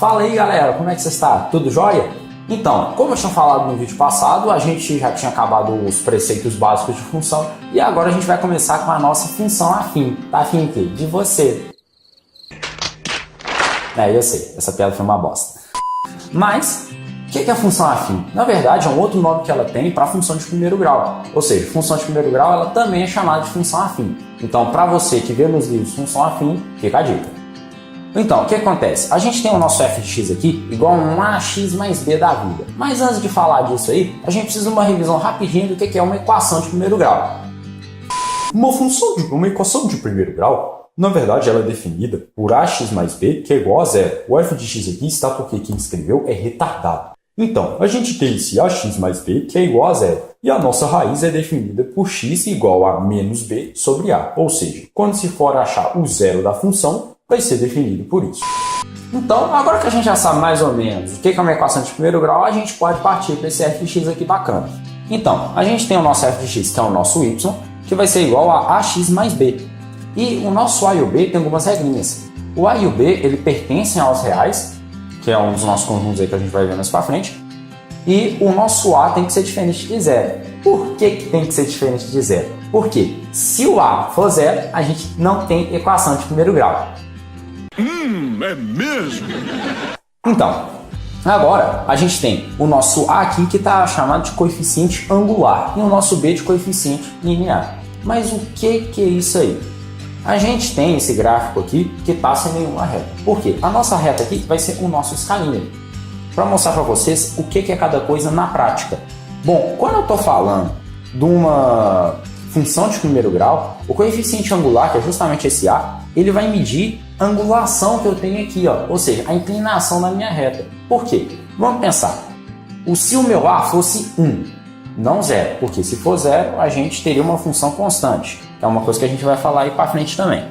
Fala aí galera, como é que você está? Tudo jóia? Então, como eu tinha falado no vídeo passado, a gente já tinha acabado os preceitos básicos de função e agora a gente vai começar com a nossa função afim. Tá afim de quê? De você. Eu sei, essa piada foi uma bosta. Mas, o que é a função afim? Na verdade, é um outro nome que ela tem para a função de primeiro grau. Ou seja, função de primeiro grau ela também é chamada de função afim. Então, para você que vê nos livros função afim, fica a dica. Então, o que acontece? A gente tem o nosso f de x aqui igual a um ax mais b da vida. Mas antes de falar disso aí, a gente precisa de uma revisão rapidinho do que é uma equação de primeiro grau. Uma equação de primeiro grau, na verdade, ela é definida por ax mais b, que é igual a zero. O f de x aqui está porque quem escreveu é retardado. Então, a gente tem esse ax mais b, que é igual a zero. E a nossa raiz é definida por x igual a menos b sobre a. Ou seja, quando se for achar o zero da função, vai ser definido por isso. Então, agora que a gente já sabe mais ou menos o que é uma equação de primeiro grau, a gente pode partir para esse f de x aqui bacana. Então, a gente tem o nosso f de x, que é o nosso y, que vai ser igual a ax mais b. E o nosso a e o b tem algumas regrinhas. O a e o b, ele pertencem aos reais, que é um dos nossos conjuntos aí que a gente vai ver mais para frente. E o nosso a tem que ser diferente de zero. Por que tem que ser diferente de zero? Porque se o a for zero, a gente não tem equação de primeiro grau. É mesmo? Então, agora a gente tem o nosso a aqui que está chamado de coeficiente angular e o nosso b de coeficiente linear. Mas o que é isso aí? A gente tem esse gráfico aqui que está sem nenhuma reta. Por quê? A nossa reta aqui vai ser o nosso escalímetro. Para mostrar para vocês o que é cada coisa na prática. Bom, quando eu estou falando de uma função de primeiro grau, o coeficiente angular, que é justamente esse a, ele vai medir a angulação que eu tenho aqui, ó, ou seja, a inclinação da minha reta. Por quê? Vamos pensar. Se o meu a fosse 1, não 0, porque se for 0, a gente teria uma função constante. É uma coisa que a gente vai falar aí para frente também.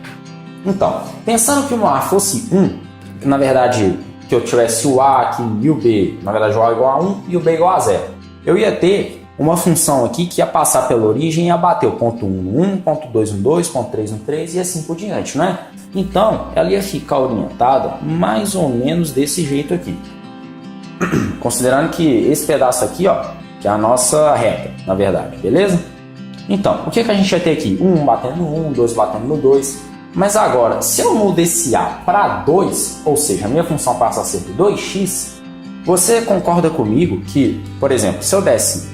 Então, pensando que o meu a fosse 1, na verdade, que eu tivesse o a aqui e o b, na verdade o a igual a 1 e o b igual a 0, eu ia ter uma função aqui que ia passar pela origem e ia bater o ponto 1 no 1, ponto 2 no 2, ponto 3 no 3 e assim por diante, né? Então, ela ia ficar orientada mais ou menos desse jeito aqui. Considerando que esse pedaço aqui, ó, que é a nossa reta, na verdade, beleza? Então, o que a gente ia ter aqui? 1 batendo no 1, 2 batendo no 2. Mas agora, se eu mudo esse a para 2, ou seja, a minha função passa a ser de 2x, você concorda comigo que, por exemplo, se eu desse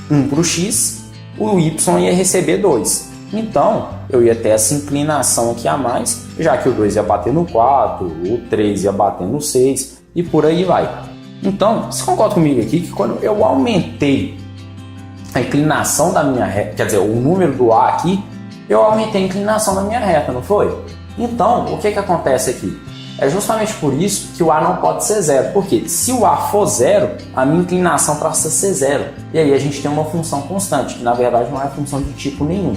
1 para o x, o y ia receber 2. Então, eu ia ter essa inclinação aqui a mais, já que o 2 ia bater no 4, o 3 ia bater no 6 e por aí vai. Então, você concorda comigo aqui que quando eu aumentei a inclinação da minha reta, quer dizer, o número do a aqui, eu aumentei a inclinação da minha reta, não foi? Então, o que acontece aqui? É justamente por isso que o a não pode ser zero, porque se o a for zero, a minha inclinação passa a ser zero. E aí a gente tem uma função constante, que na verdade não é função de tipo nenhum.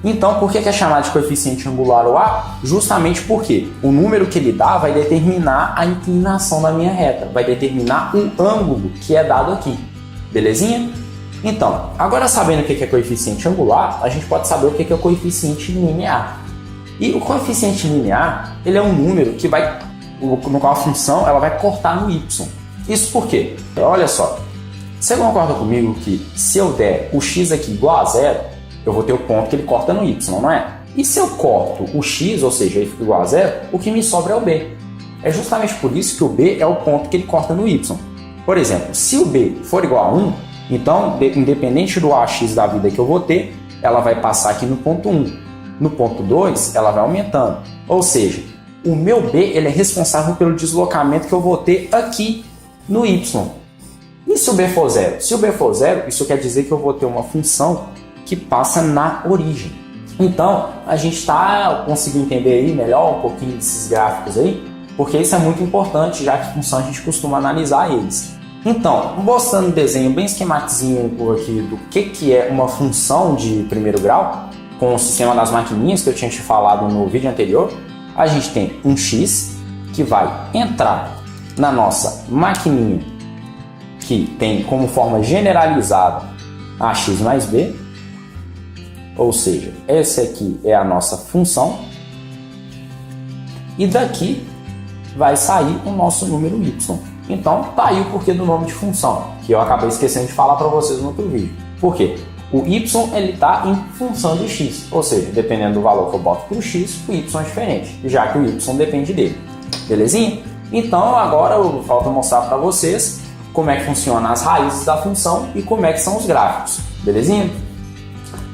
Então, por que é chamado de coeficiente angular o a? Justamente porque o número que ele dá vai determinar a inclinação da minha reta, vai determinar o ângulo que é dado aqui. Belezinha? Então, agora sabendo o que é coeficiente angular, a gente pode saber o que é coeficiente linear. E o coeficiente linear, ele é um número que vai, no qual a função ela vai cortar no y. Isso por quê? Olha só, você concorda comigo que se eu der o x aqui igual a zero, eu vou ter o ponto que ele corta no y, não é? E se eu corto o x, ou seja, ele fica igual a zero, o que me sobra é o b. É justamente por isso que o b é o ponto que ele corta no y. Por exemplo, se o b for igual a 1, então, independente do ax da vida que eu vou ter, ela vai passar aqui no ponto 1. No ponto 2, ela vai aumentando. Ou seja, o meu b ele é responsável pelo deslocamento que eu vou ter aqui no y. E se o b for zero? Se o b for zero, isso quer dizer que eu vou ter uma função que passa na origem. Então, a gente está conseguindo entender aí melhor um pouquinho desses gráficos aí, porque isso é muito importante, já que função a gente costuma analisar eles. Então, mostrando um desenho bem esquematizinho por aqui do que é uma função de primeiro grau, com o sistema das maquininhas que eu tinha te falado no vídeo anterior, a gente tem um x que vai entrar na nossa maquininha que tem como forma generalizada ax mais b, ou seja, essa aqui é a nossa função, e daqui vai sair o nosso número y. Então, tá aí o porquê do nome de função, que eu acabei esquecendo de falar para vocês no outro vídeo. Por quê? O y ele está em função de x, ou seja, dependendo do valor que eu boto para o x, o y é diferente, já que o y depende dele. Belezinha? Então, agora falta mostrar para vocês como é que funcionam as raízes da função e como é que são os gráficos. Belezinha?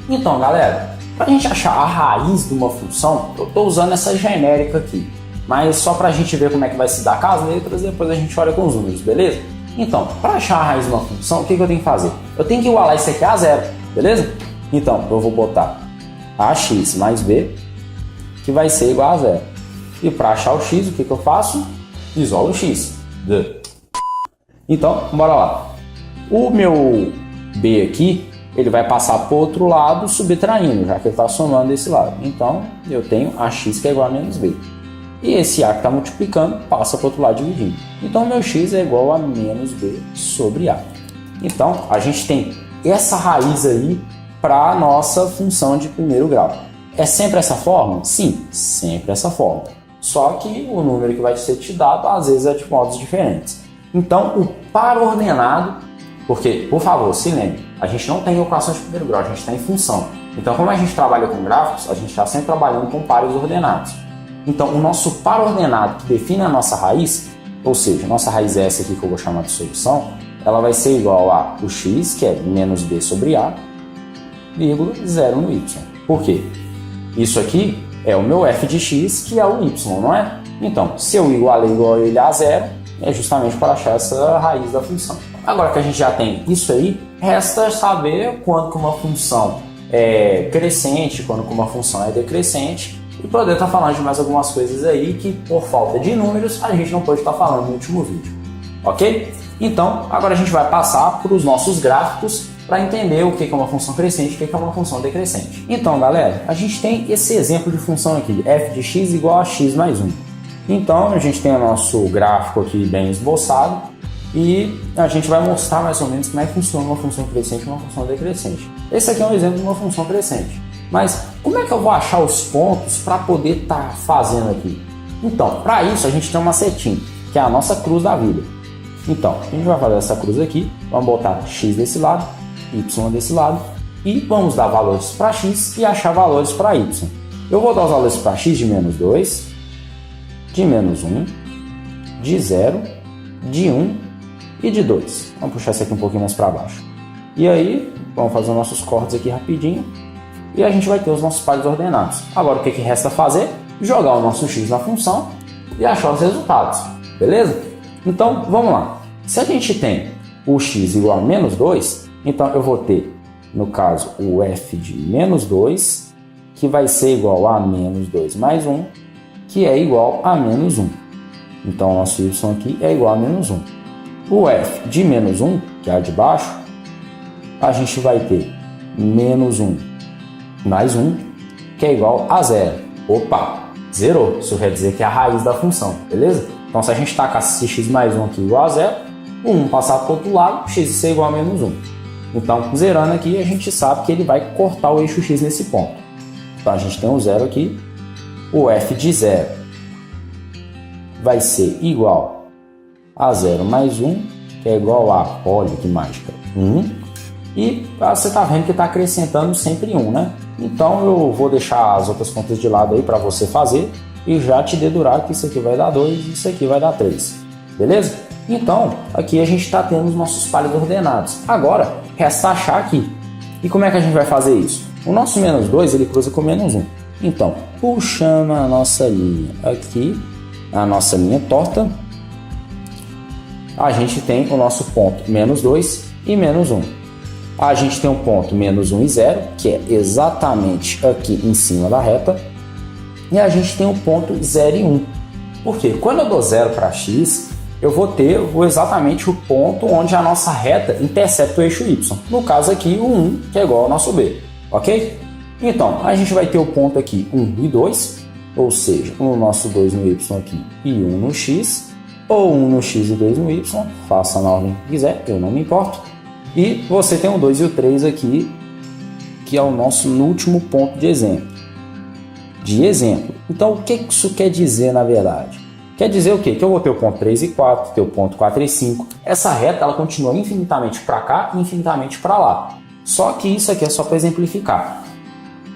Então, galera, para a gente achar a raiz de uma função, eu estou usando essa genérica aqui. Mas só para a gente ver como é que vai se dar com as letras, depois a gente olha com os números, beleza? Então, para achar a raiz de uma função, o que eu tenho que fazer? Eu tenho que igualar isso aqui a zero, beleza? Então, eu vou botar ax mais b, que vai ser igual a zero. E para achar o x, o que eu faço? Isolo o x. Então, bora lá. O meu b aqui, ele vai passar para o outro lado subtraindo, já que ele está somando desse lado. Então, eu tenho ax que é igual a menos b. E esse a que está multiplicando passa para o outro lado dividindo. Então, meu x é igual a menos b sobre a. Então, a gente tem essa raiz aí para a nossa função de primeiro grau. É sempre essa forma? Sim, sempre essa forma. Só que o número que vai ser te dado, às vezes, é de modos diferentes. Então, o par ordenado, porque, por favor, se lembre, a gente não tem equações de primeiro grau, a gente tem função. Então, como a gente trabalha com gráficos, a gente está sempre trabalhando com pares ordenados. Então, o nosso par ordenado que define a nossa raiz, ou seja, a nossa raiz é essa aqui que eu vou chamar de solução, ela vai ser igual a o x, que é menos b sobre a, vírgula, 0 no y. Por quê? Isso aqui é o meu f de x, que é o y, não é? Então, se eu igualei igual ele a zero, é justamente para achar essa raiz da função. Agora que a gente já tem isso aí, resta saber quando que uma função é crescente, quando que uma função é decrescente, e poder estar falando de mais algumas coisas aí que, por falta de números, a gente não pode estar falando no último vídeo. Ok? Então, agora a gente vai passar para os nossos gráficos para entender o que é uma função crescente e o que é uma função decrescente. Então, galera, a gente tem esse exemplo de função aqui, f de x igual a x mais 1. Então, a gente tem o nosso gráfico aqui bem esboçado e a gente vai mostrar mais ou menos como é que funciona uma função crescente e uma função decrescente. Esse aqui é um exemplo de uma função crescente. Mas como é que eu vou achar os pontos para poder estar fazendo aqui? Então, para isso a gente tem uma setinha, que é a nossa cruz da vida. Então, a gente vai fazer essa cruz aqui, vamos botar x desse lado, y desse lado, e vamos dar valores para x e achar valores para y. Eu vou dar os valores para x de menos 2, de menos 1, de 0, de 1 e de 2. Vamos puxar isso aqui um pouquinho mais para baixo. E aí, vamos fazer os nossos cortes aqui rapidinho. E a gente vai ter os nossos pares ordenados. Agora o que resta fazer? Jogar o nosso x na função e achar os resultados. Beleza? Então vamos lá. Se a gente tem o x igual a menos 2, então eu vou ter, no caso, o f de menos 2, que vai ser igual a menos 2 mais 1, que é igual a menos 1. Então o nosso y aqui é igual a menos 1. O f de menos 1, que é a de baixo, a gente vai ter menos 1 mais 1, que é igual a 0. Opa, zerou. Isso quer dizer que é a raiz da função, beleza? Então, se a gente tacar esse x mais 1 aqui igual a 0, o 1 passar para o outro lado, x ser igual a menos 1. Então, zerando aqui, a gente sabe que ele vai cortar o eixo x nesse ponto. Então, a gente tem um 0 aqui. O f de 0 vai ser igual a 0 mais 1, que é igual a, olha que mágica, 1. E você está vendo que está acrescentando sempre 1, né? Então eu vou deixar as outras contas de lado aí para você fazer e já te dedurar que isso aqui vai dar 2 e isso aqui vai dar 3. Beleza? Então, aqui a gente está tendo os nossos pares ordenados. Agora, resta achar aqui. E como é que a gente vai fazer isso? O nosso menos 2, ele cruza com menos 1. Então, puxando a nossa linha aqui, a nossa linha torta, a gente tem o nosso ponto menos 2 e menos 1. A gente tem um ponto menos 1 e 0, que é exatamente aqui em cima da reta. E a gente tem um ponto 0 e 1. Por quê? Quando eu dou 0 para x, eu vou ter exatamente o ponto onde a nossa reta intercepta o eixo y. No caso aqui, o 1, que é igual ao nosso b. Ok? Então, a gente vai ter o ponto aqui 1 e 2, ou seja, o nosso 2 no y aqui e 1 no x, ou 1 no x e 2 no y, faça na ordem que quiser, eu não me importo. E você tem o 2 e o 3 aqui, que é o nosso último ponto de exemplo. Então, o que isso quer dizer na verdade? Quer dizer o quê? Que eu vou ter o ponto 3 e 4, ter o ponto 4 e 5. Essa reta ela continua infinitamente para cá e infinitamente para lá. Só que isso aqui é só para exemplificar.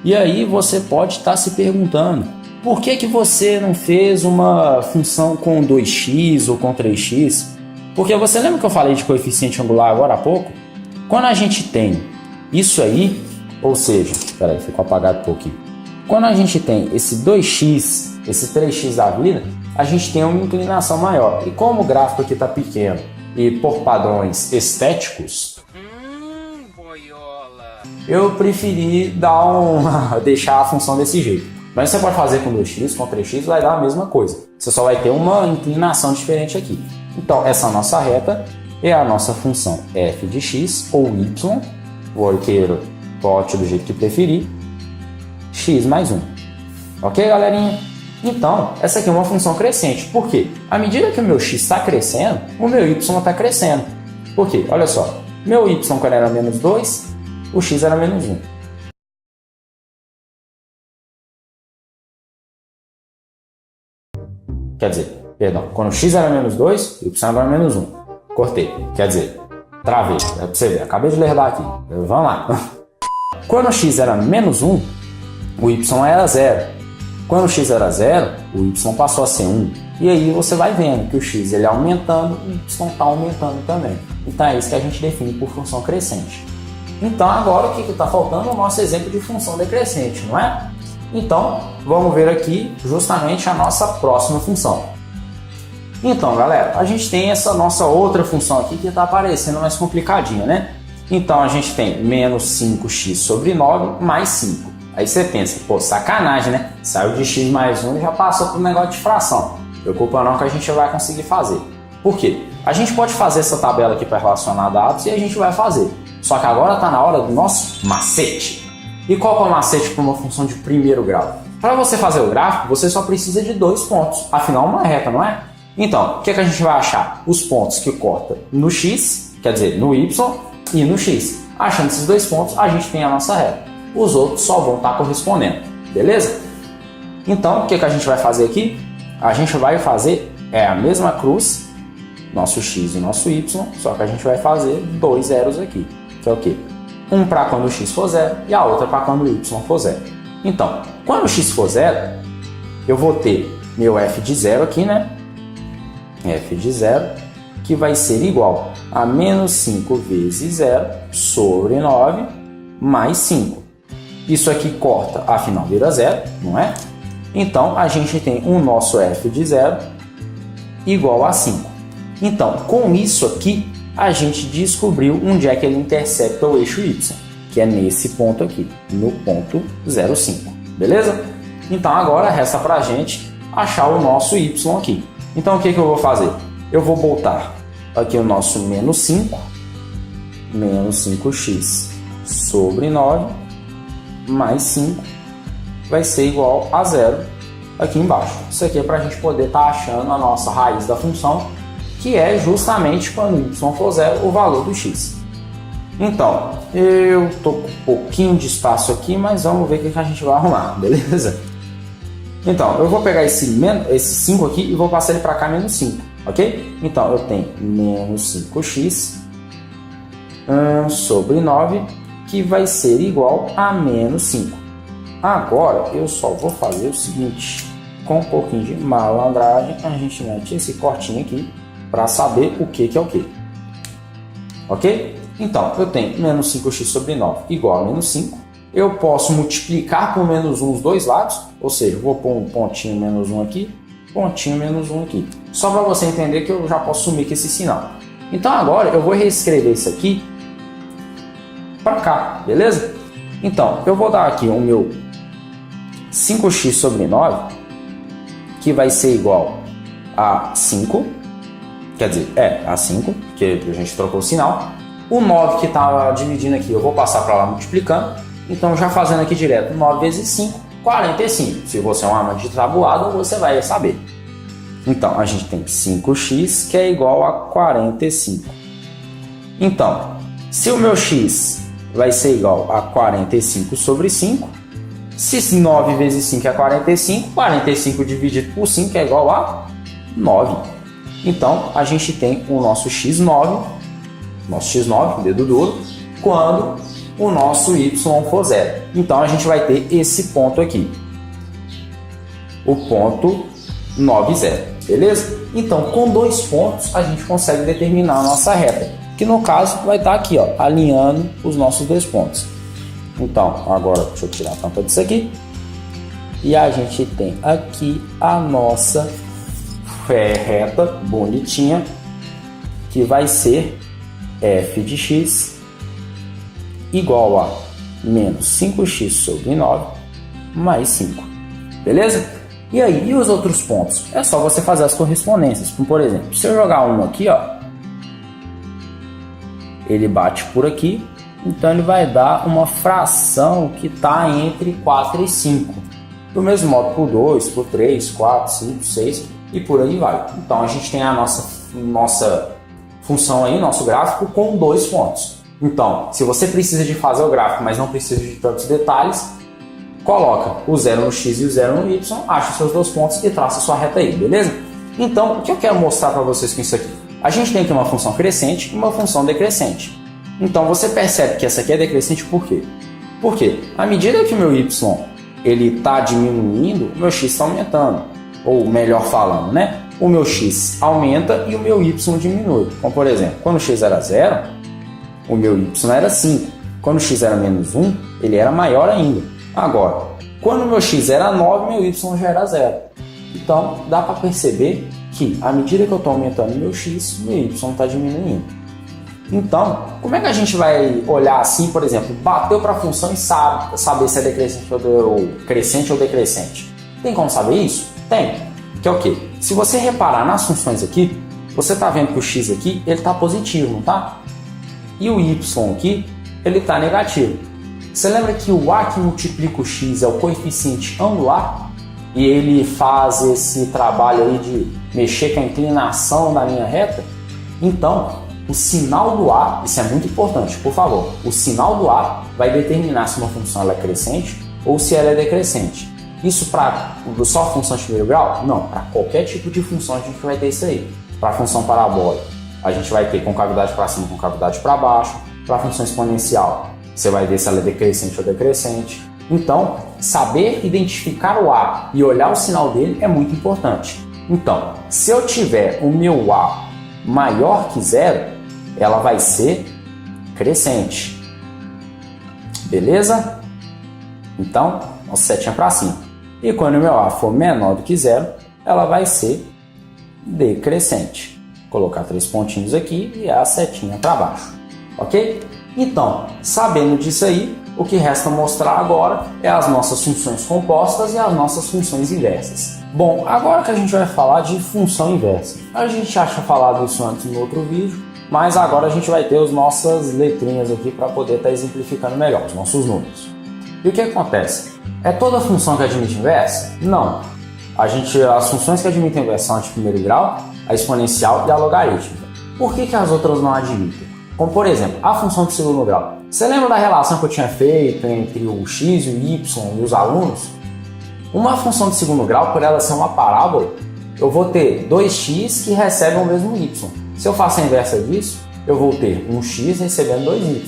E aí você pode estar se perguntando, por que você não fez uma função com 2x ou com 3x? Porque você lembra que eu falei de coeficiente angular agora há pouco? Quando a gente tem isso aí, ou seja, peraí, ficou apagado um pouquinho. Quando a gente tem esse 2x, esse 3x da vida, a gente tem uma inclinação maior. E como o gráfico aqui está pequeno e por padrões estéticos, eu preferi deixar a função desse jeito. Mas você pode fazer com 2x, com 3x, vai dar a mesma coisa. Você só vai ter uma inclinação diferente aqui. Então, essa nossa reta é a nossa função f de x ou y, o arqueiro bote do jeito que preferir, x mais 1. Ok, galerinha? Então, essa aqui é uma função crescente. Por quê? À medida que o meu x está crescendo, o meu y está crescendo. Por quê? Olha só, meu y quando era menos 2, o x era menos 1. Quer dizer, perdão, quando o x era menos 2, o y era menos 1. Cortei. Quer dizer, travei. É pra você ver, acabei de lerdar aqui. Vamos lá. Quando o x era menos 1, o y era 0. Quando o x era 0, o y passou a ser 1. E aí você vai vendo que o x ele aumentando, o y está aumentando também. Então é isso que a gente define por função crescente. Então agora o que está faltando é o nosso exemplo de função decrescente, não é? Então vamos ver aqui justamente a nossa próxima função. Então galera, a gente tem essa nossa outra função aqui que está aparecendo mais complicadinha, né? Então a gente tem menos 5x sobre 9 mais 5. Aí você pensa, pô, sacanagem, né? Saiu de x mais 1 e já passou para o negócio de fração. Preocupa não que a gente vai conseguir fazer. Por quê? A gente pode fazer essa tabela aqui para relacionar dados e a gente vai fazer. Só que agora está na hora do nosso macete. E qual que é o macete para uma função de primeiro grau? Para você fazer o gráfico, você só precisa de 2 pontos. Afinal, uma reta, não é? Então, o que a gente vai achar? Os pontos que cortam no x, quer dizer, no y e no x. Achando esses 2 pontos, a gente tem a nossa reta. Os outros só vão estar correspondendo, beleza? Então, o que a gente vai fazer aqui? A gente vai fazer a mesma cruz, nosso x e nosso y, só que a gente vai fazer 2 zeros aqui, que é o quê? Um para quando o x for 0 e a outra para quando o y for 0. Então, quando o x for 0, eu vou ter meu f de 0 aqui, né? F de 0, que vai ser igual a menos 5 vezes 0 sobre 9 mais 5. Isso aqui corta, afinal vira 0, não é? Então, a gente tem o nosso f de 0 igual a 5. Então, com isso aqui, a gente descobriu onde é que ele intercepta o eixo y, que é nesse ponto aqui, no ponto 0,5. Beleza? Então, agora resta para a gente achar o nosso y aqui. Então, o que eu vou fazer? Eu vou botar aqui o nosso menos 5, menos 5x sobre 9, mais 5 vai ser igual a 0 aqui embaixo. Isso aqui é para a gente poder estar achando a nossa raiz da função, que é justamente quando y for 0, o valor do x. Então, eu estou com um pouquinho de espaço aqui, mas vamos ver o que a gente vai arrumar, beleza? Então, eu vou pegar esse 5 aqui e vou passar ele para cá, menos 5, ok? Então, eu tenho menos 5x sobre 9, que vai ser igual a menos 5. Agora, eu só vou fazer o seguinte, com um pouquinho de malandragem, a gente mete esse cortinho aqui para saber o que é o que. Ok? Então, eu tenho menos 5x sobre 9 igual a menos 5. Eu posso multiplicar por menos 1 os dois lados, ou seja, eu vou pôr um pontinho menos 1 aqui, pontinho menos 1 aqui. Só para você entender que eu já posso sumir com esse sinal. Então agora eu vou reescrever isso aqui para cá, beleza? Então, eu vou dar aqui o meu 5x sobre 9, que vai ser igual a 5, quer dizer, a 5, porque a gente trocou o sinal. O 9 que estava dividindo aqui, eu vou passar para lá multiplicando. Então, já fazendo aqui direto, 9 vezes 5, 45. Se você é um amante de tabuada, você vai saber. Então, a gente tem 5x, que é igual a 45. Então, se o meu x vai ser igual a 45 sobre 5, se 9 vezes 5 é 45, 45 dividido por 5 é igual a 9. Então, a gente tem o nosso x9, dedo duro, quando o nosso y for 0. Então, a gente vai ter esse ponto aqui, o ponto 9, 0, beleza? Então, com 2 pontos, a gente consegue determinar a nossa reta, que no caso vai estar aqui, ó, alinhando os nossos 2 pontos. Então, agora deixa eu tirar a tampa disso aqui. E a gente tem aqui a nossa reta bonitinha, que vai ser f de x igual a menos 5x sobre 9 mais 5. Beleza? E aí, e os outros pontos? É só você fazer as correspondências. Como, por exemplo, se eu jogar um aqui, ó, ele bate por aqui, então ele vai dar uma fração que está entre 4 e 5. Do mesmo modo por 2, por 3, 4, 5, 6 e por aí vai. Então a gente tem a nossa função aí, nosso gráfico com 2 pontos. Então, se você precisa de fazer o gráfico, mas não precisa de tantos detalhes, coloca o 0 no x e o 0 no y, acha os seus 2 pontos e traça a sua reta aí, beleza? Então, o que eu quero mostrar para vocês com isso aqui? A gente tem aqui uma função crescente e uma função decrescente. Então, você percebe que essa aqui é decrescente por quê? Porque, à medida que o meu y ele está diminuindo, o meu x está aumentando. Ou melhor falando, né? O meu x aumenta e o meu y diminui. Como, por exemplo, quando o x era 0, o meu y era 5. Quando o x era menos 1, ele era maior ainda. Agora, quando o meu x era 9, meu y já era 0. Então, dá para perceber que, à medida que eu estou aumentando o meu x, meu y está diminuindo. Então, como é que a gente vai olhar assim, por exemplo, bateu para a função e saber se é crescente ou decrescente? Tem como saber isso? Tem. Que é o quê? Se você reparar nas funções aqui, você está vendo que o x aqui ele está positivo, não tá? E o y aqui, ele está negativo. Você lembra que o a que multiplica o x é o coeficiente angular? E ele faz esse trabalho aí de mexer com a inclinação da linha reta? Então, o sinal do a, isso é muito importante, por favor, o sinal do a vai determinar se uma função ela é crescente ou se ela é decrescente. Isso para só função de primeiro grau? Não, para qualquer tipo de função a gente vai ter isso aí. Para a função parabólica, a gente vai ter concavidade para cima, concavidade para baixo. Para a função exponencial, você vai ver se ela é decrescente ou decrescente. Então, saber identificar o a e olhar o sinal dele é muito importante. Então, se eu tiver o meu a maior que 0, ela vai ser crescente. Beleza? Então, a setinha para cima. E quando o meu a for menor do que 0, ela vai ser decrescente. Vou colocar 3 pontinhos aqui e a setinha para baixo. Ok? Então, sabendo disso aí, o que resta mostrar agora é as nossas funções compostas e as nossas funções inversas. Bom, agora que a gente vai falar de função inversa. A gente já tinha falado isso antes no outro vídeo, mas agora a gente vai ter as nossas letrinhas aqui para poder estar exemplificando melhor, os nossos números. E o que acontece? É toda função que admite inversa? Não. As funções que admitem inversa são a de primeiro grau, a exponencial e a logarítmica. Por que as outras não admitem? Como, por exemplo, a função de segundo grau. Você lembra da relação que eu tinha feito entre o x e o y e os alunos? Uma função de segundo grau, por ela ser uma parábola, eu vou ter 2x que recebem o mesmo y. Se eu faço a inversa disso, eu vou ter um x recebendo 2y.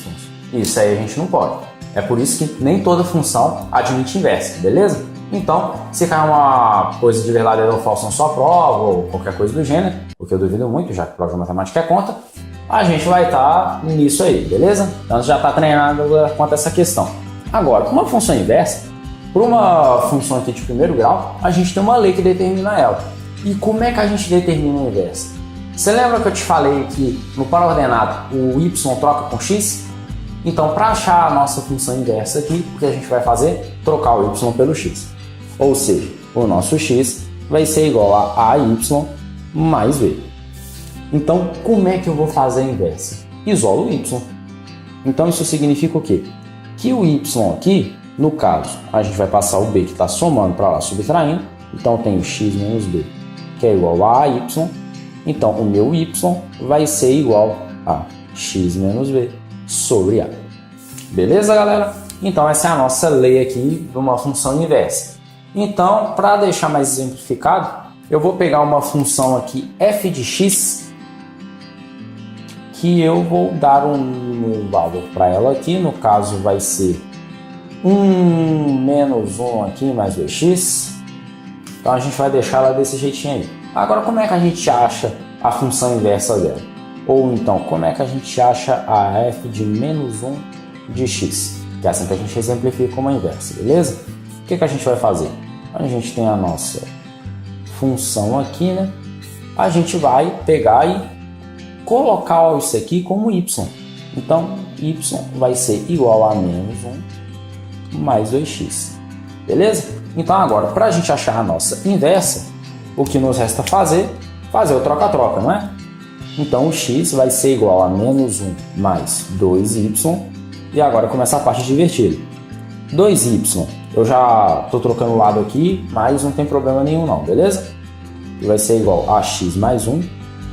Isso aí a gente não pode. É por isso que nem toda função admite inversa, beleza? Então, se cair uma coisa de verdadeiro ou falso na sua prova, ou qualquer coisa do gênero, o que eu duvido muito, já que prova de matemática é conta, a gente vai estar nisso aí, beleza? Então, já está treinado quanto a essa questão. Agora, uma função inversa, por uma função aqui de primeiro grau, a gente tem uma lei que determina ela. E como é que a gente determina a inversa? Você lembra que eu te falei que no par-ordenado o y troca com x? Então, para achar a nossa função inversa aqui, o que a gente vai fazer? Trocar o y pelo x. Ou seja, o nosso x vai ser igual a ay mais b. Então, como é que eu vou fazer a inversa? Isolo o y. Então, isso significa o quê? Que o y aqui, no caso, a gente vai passar o b que está somando para lá, subtraindo. Então, tem o x menos b, que é igual a ay. Então, o meu y vai ser igual a x menos b sobre a. Beleza, galera? Então, essa é a nossa lei aqui de uma função inversa. Então, para deixar mais exemplificado, eu vou pegar uma função aqui f de x, que eu vou dar um valor para ela aqui, no caso vai ser 1 menos 1 aqui mais 2x, então a gente vai deixar ela desse jeitinho aí. Agora, como é que a gente acha a função inversa dela? Ou então, como é que a gente acha a f de menos 1 de x? Que é assim que a gente exemplifica uma inversa, beleza? O que a gente vai fazer? A gente tem a nossa função aqui, né? A gente vai pegar e colocar isso aqui como y. Então, y vai ser igual a menos 1 mais 2x. Beleza? Então, agora, para a gente achar a nossa inversa, o que nos resta fazer o troca-troca, não é? Então, o x vai ser igual a menos 1 mais 2y. E agora começa a parte divertida. 2y, eu já estou trocando o lado aqui, mas não tem problema nenhum não, beleza? E vai ser igual a x mais 1.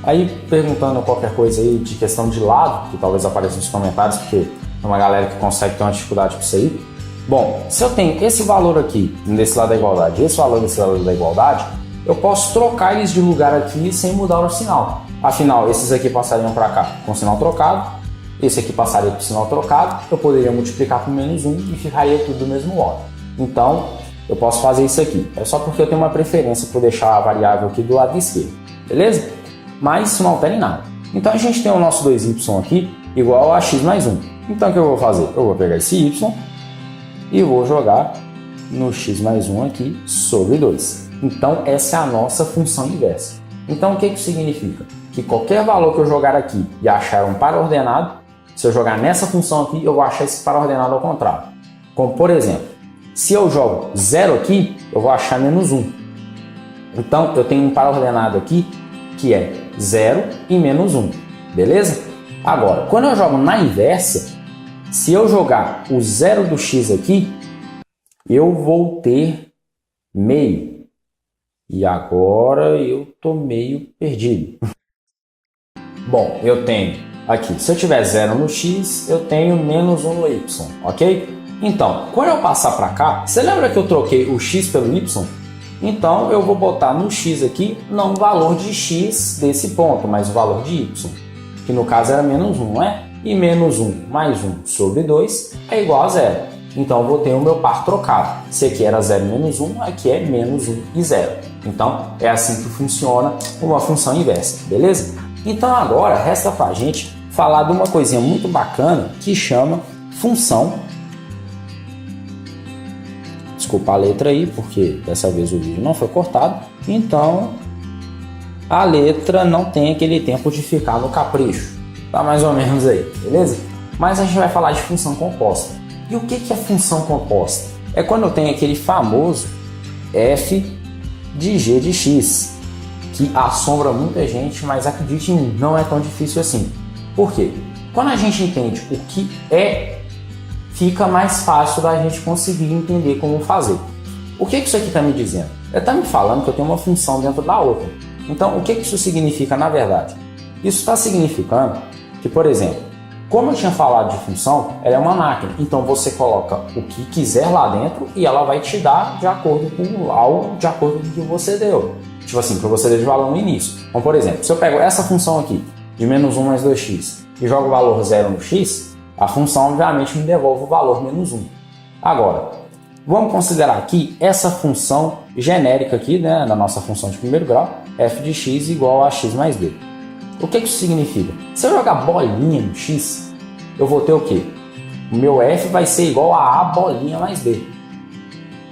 Aí, perguntando qualquer coisa aí de questão de lado, que talvez apareça nos comentários, porque tem uma galera que consegue ter uma dificuldade com isso aí. Bom, se eu tenho esse valor aqui, desse lado da igualdade, e esse valor desse lado da igualdade, eu posso trocar eles de lugar aqui sem mudar o sinal. Afinal, esses aqui passariam para cá com sinal trocado, esse aqui passaria por sinal trocado, eu poderia multiplicar por menos 1 e ficaria tudo do mesmo modo. Então, eu posso fazer isso aqui. É só porque eu tenho uma preferência por deixar a variável aqui do lado esquerdo, beleza? Mas isso não altera em nada. Então, a gente tem o nosso 2y aqui igual a x mais 1. Então, o que eu vou fazer? Eu vou pegar esse y e vou jogar no x mais 1 aqui sobre 2. Então, essa é a nossa função inversa. Então, o que isso significa? Que qualquer valor que eu jogar aqui e achar um par ordenado, se eu jogar nessa função aqui, eu vou achar esse par ordenado ao contrário. Como, por exemplo, se eu jogo 0 aqui, eu vou achar menos 1. Então, eu tenho um par ordenado aqui que é 0 e menos 1. Beleza? Agora, quando eu jogo na inversa, se eu jogar o 0 do x aqui, eu vou ter meio. E agora eu estou meio perdido. Bom, eu tenho aqui, se eu tiver 0 no x, eu tenho menos 1 no y, ok? Então, quando eu passar para cá, você lembra que eu troquei o x pelo y? Então, eu vou botar no x aqui, não o valor de x desse ponto, mas o valor de y, que no caso era menos 1, não é? E menos 1 mais 1 sobre 2 é igual a 0. Então, eu vou ter o meu par trocado. Se aqui era 0 menos 1, aqui é menos 1 e 0. Então, é assim que funciona uma função inversa, beleza? Então, agora, resta pra gente falar de uma coisinha muito bacana que chama função. Desculpa a letra aí, porque dessa vez o vídeo não foi cortado. Então, a letra não tem aquele tempo de ficar no capricho. Tá mais ou menos aí, beleza? Mas a gente vai falar de função composta. E o que é função composta? É quando eu tenho aquele famoso f de g de x, que assombra muita gente, mas acredite em mim, não é tão difícil assim. Por quê? Quando a gente entende o que é, fica mais fácil da gente conseguir entender como fazer. O que isso aqui está me dizendo? Ele está me falando que eu tenho uma função dentro da outra. Então, o que isso significa na verdade? Isso está significando que, por exemplo, como eu tinha falado de função, ela é uma máquina. Então, você coloca o que quiser lá dentro e ela vai te dar de acordo com algo, de acordo com o que você deu. Tipo assim, que você deu de valor no início. Então, por exemplo, se eu pego essa função aqui, de menos 1 mais 2x, e jogo o valor 0 no x, a função, obviamente, me devolve o valor menos 1. Agora, vamos considerar aqui essa função genérica aqui, né, da nossa função de primeiro grau, f de x igual a x mais b. O que isso significa? Se eu jogar bolinha no x, eu vou ter o quê? O meu f vai ser igual a bolinha mais b.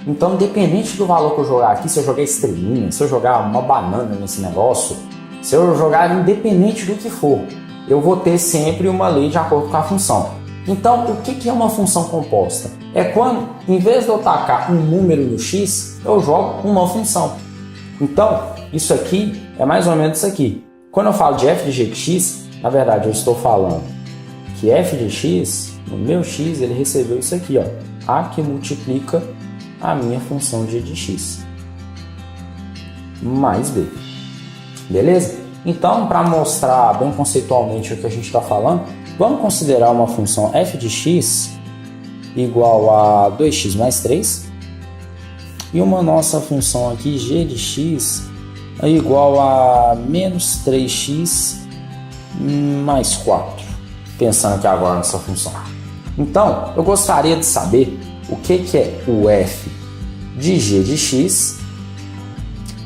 Então, independente do valor que eu jogar aqui, se eu jogar estrelinha, se eu jogar uma banana nesse negócio, se eu jogar independente do que for, eu vou ter sempre uma lei de acordo com a função. Então, o que é uma função composta? É quando, em vez de eu tacar um número no x, eu jogo uma função. Então, isso aqui é mais ou menos isso aqui. Quando eu falo de f de g de x, na verdade eu estou falando que f de x, no meu x, ele recebeu isso aqui, ó, a que multiplica a minha função de g de x mais b. Beleza? Então, para mostrar bem conceitualmente o que a gente está falando, vamos considerar uma função f de x igual a 2x mais 3 e uma nossa função aqui g de x é igual a menos 3x mais 4. Pensando aqui agora nessa função. Então, eu gostaria de saber o que é o f de g de x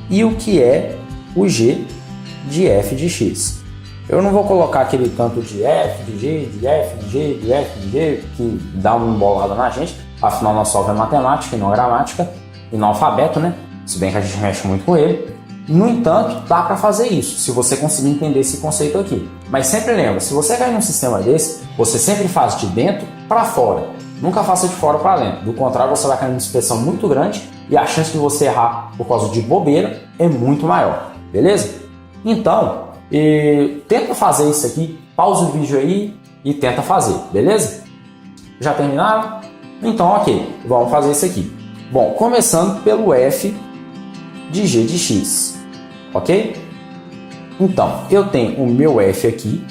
e o que é o g de f de x. Eu não vou colocar aquele tanto de f de g, de f de g, de f de g, que dá uma embolada na gente. Afinal, nós só é matemática e não gramática, e não alfabeto, né? Se bem que a gente mexe muito com ele. No entanto, dá para fazer isso, se você conseguir entender esse conceito aqui. Mas sempre lembra, se você cair num sistema desse, você sempre faz de dentro para fora. Nunca faça de fora para dentro. Do contrário, você vai cair numa inspeção muito grande e a chance de você errar por causa de bobeira é muito maior. Beleza? Então, tenta fazer isso aqui. Pausa o vídeo aí e tenta fazer. Beleza? Já terminaram? Então, ok. Vamos fazer isso aqui. Bom, começando pelo f de g de x, ok? Então, eu tenho o meu f aqui,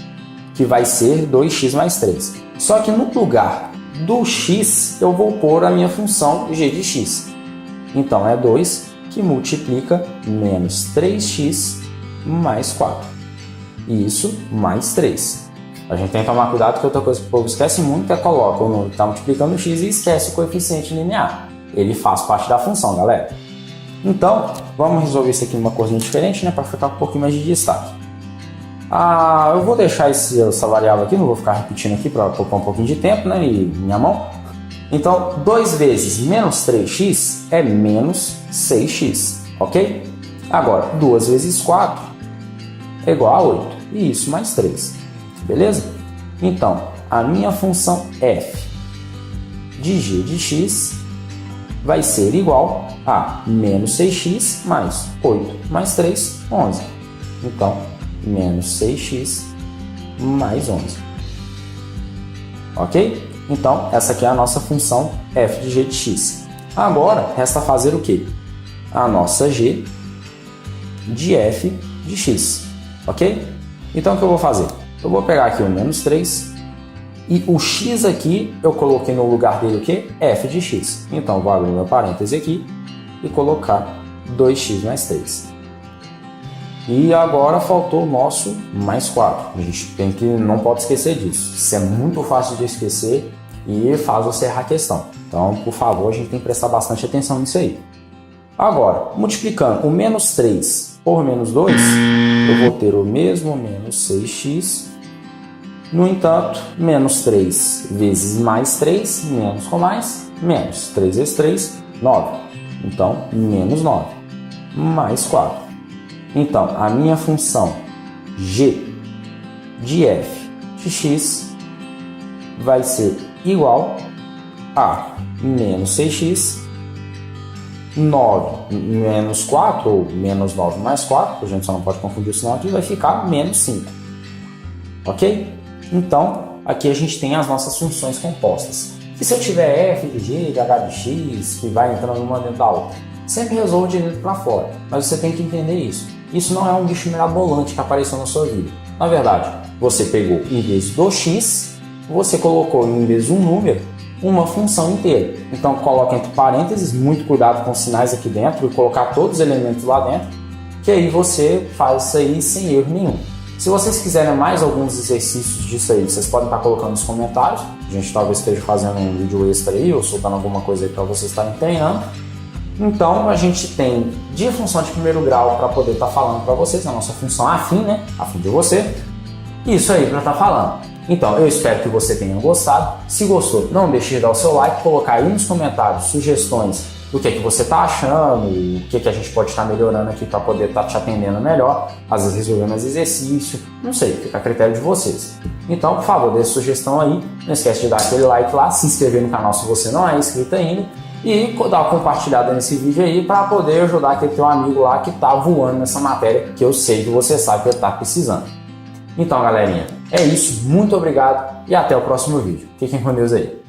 que vai ser 2x mais 3. Só que no lugar do x, eu vou pôr a minha função g de x. Então, é 2 que multiplica menos 3x mais 4. Isso mais 3. A gente tem que tomar cuidado que outra coisa que o povo esquece muito é coloca o número que está multiplicando o x e esquece o coeficiente linear. Ele faz parte da função, galera. Então, vamos resolver isso aqui numa corzinha diferente, né, para ficar com um pouquinho mais de destaque. Eu vou deixar essa variável aqui, não vou ficar repetindo aqui para poupar um pouquinho de tempo, né, e minha mão. Então, 2 vezes menos 3x é menos 6x, ok? Agora, 2 vezes 4 é igual a 8, e isso mais 3, beleza? Então, a minha função f de g de x vai ser igual a menos 6x mais 8 mais 3, 11. Então, menos 6x mais 11. Ok? Então, essa aqui é a nossa função f de g de x. Agora, resta fazer o quê? A nossa g de f de x. Ok? Então, o que eu vou fazer? Eu vou pegar aqui o menos 3 e o x aqui, eu coloquei no lugar dele o quê? F de x. Então, vou abrir meu parêntese aqui e colocar 2x mais 3. E agora faltou o nosso mais 4. A gente não pode esquecer disso. Isso é muito fácil de esquecer e faz você errar a questão. Então, por favor, a gente tem que prestar bastante atenção nisso aí. Agora, multiplicando o menos 3 por menos 2, eu vou ter o mesmo menos 6x. No entanto, menos 3 vezes mais 3, menos com mais, menos 3 vezes 3, 9. Então, menos 9, mais 4. Então, a minha função g de f de x vai ser igual a menos 6x, 9 menos 4, ou menos 9 mais 4, a gente só não pode confundir isso não aqui, vai ficar menos 5. Ok? Então, aqui a gente tem as nossas funções compostas. E se eu tiver f de g, de h de x, que vai entrando uma dentro da outra, sempre resolve de dentro para fora, mas você tem que entender isso. Isso não é um bicho mirabolante que apareceu na sua vida. Na verdade, você pegou em vez do x, você colocou em vez de um número, uma função inteira. Então, coloca entre parênteses, muito cuidado com os sinais aqui dentro, e colocar todos os elementos lá dentro, que aí você faz isso aí sem erro nenhum. Se vocês quiserem mais alguns exercícios disso aí, vocês podem estar colocando nos comentários. A gente talvez esteja fazendo um vídeo extra aí, ou soltando alguma coisa aí para vocês estarem treinando. Então, a gente tem de função de primeiro grau para poder estar falando para vocês, a nossa função afim, né? Afim de você. Isso aí para estar falando. Então, eu espero que você tenha gostado. Se gostou, não deixe de dar o seu like, colocar aí nos comentários sugestões do que você está achando, o que a gente pode estar melhorando aqui para poder estar te atendendo melhor, às vezes resolver mais exercício, não sei, fica a critério de vocês. Então, por favor, dê sugestão aí, não esquece de dar aquele like lá, se inscrever no canal se você não é inscrito ainda e dar uma compartilhada nesse vídeo aí para poder ajudar aquele teu amigo lá que está voando nessa matéria que eu sei que você sabe que ele está precisando. Então, galerinha, é isso, muito obrigado e até o próximo vídeo. Fiquem com Deus aí.